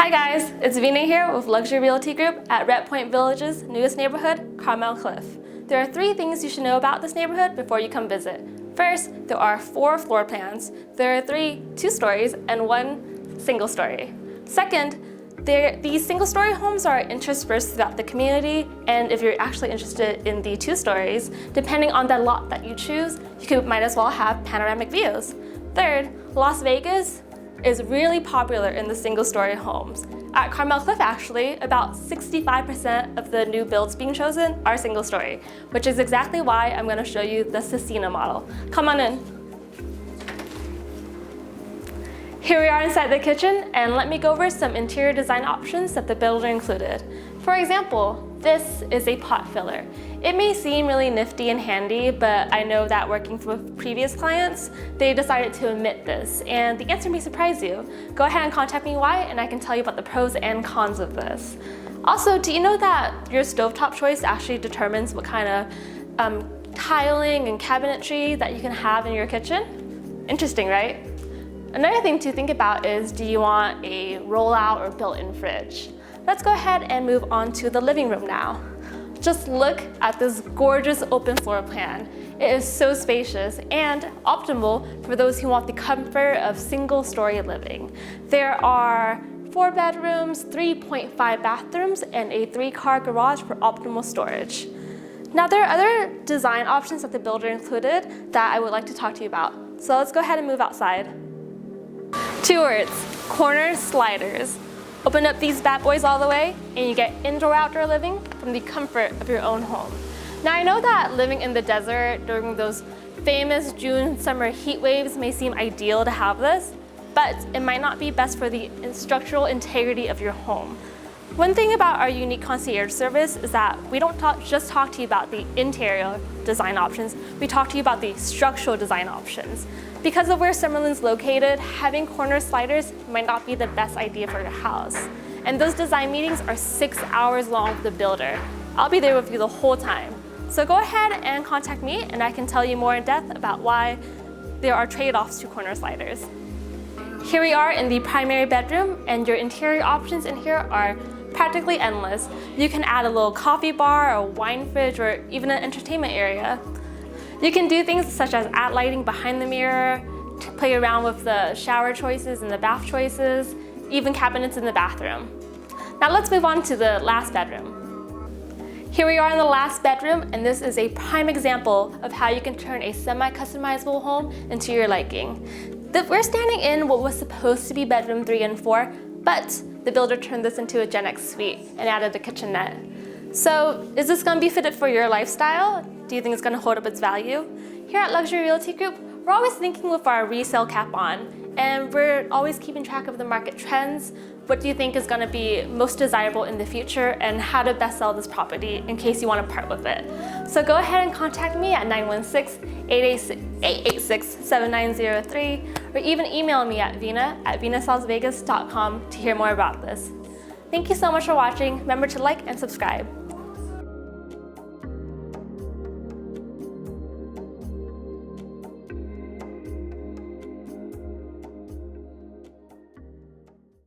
Hi guys, it's Vina here with Luxury Realty Group at Redpoint Village's newest neighborhood, Carmel Cliff. There are 3 things you should know about this neighborhood before you come visit. First, there are 4 floor plans. There are 3 2-stories and 1 single story. Second, these single-story homes are interspersed throughout the community, and if you're actually interested in the 2 stories, depending on the lot that you choose, might as well have panoramic views. Third, Las Vegas is really popular in the single-story homes. At Carmel Cliff, actually, about 65% of the new builds being chosen are single-story, which is exactly why I'm going to show you the Cesena model. Come on in. Here we are inside the kitchen, and let me go over some interior design options that the builder included. For example, this is a pot filler. It may seem really nifty and handy, but I know that working with previous clients, they decided to omit this, and the answer may surprise you. Go ahead and contact me why, and I can tell you about the pros and cons of this. Also, do you know that your stovetop choice actually determines what kind of tiling and cabinetry that you can have in your kitchen? Interesting, right? Another thing to think about is, do you want a rollout or built-in fridge? Let's go ahead and move on to the living room now. Just look at this gorgeous open floor plan. It is so spacious and optimal for those who want the comfort of single-story living. There are 4 bedrooms, 3.5 bathrooms, and a 3-car garage for optimal storage. Now, there are other design options that the builder included that I would like to talk to you about. So let's go ahead and move outside. 2 words, corner sliders. Open up these bad boys all the way, and you get indoor-outdoor living from the comfort of your own home. Now, I know that living in the desert during those famous June summer heat waves may seem ideal to have this, but it might not be best for the structural integrity of your home. One thing about our unique concierge service is that we don't just talk to you about the interior design options, we talk to you about the structural design options. Because of where Summerlin's located, having corner sliders might not be the best idea for your house. And those design meetings are 6 hours long with the builder. I'll be there with you the whole time. So go ahead and contact me, and I can tell you more in depth about why there are trade-offs to corner sliders. Here we are in the primary bedroom, and your interior options in here are practically endless. You can add a little coffee bar, a wine fridge, or even an entertainment area. You can do things such as add lighting behind the mirror, play around with the shower choices and the bath choices, even cabinets in the bathroom. Now let's move on to the last bedroom. Here we are in the last bedroom, and this is a prime example of how you can turn a semi-customizable home into your liking. We're standing in what was supposed to be bedroom 3 and 4, but the builder turned this into a Gen X suite and added a kitchenette. So is this going to be fitted for your lifestyle? Do you think it's going to hold up its value? Here at Luxury Realty Group, we're always thinking with our resale cap on, and we're always keeping track of the market trends. What do you think is going to be most desirable in the future, and how to best sell this property in case you want to part with it? So go ahead and contact me at 916-886-7903, or even email me at vina@vinasalsvegas.com to hear more about this. Thank you so much for watching. Remember to like and subscribe.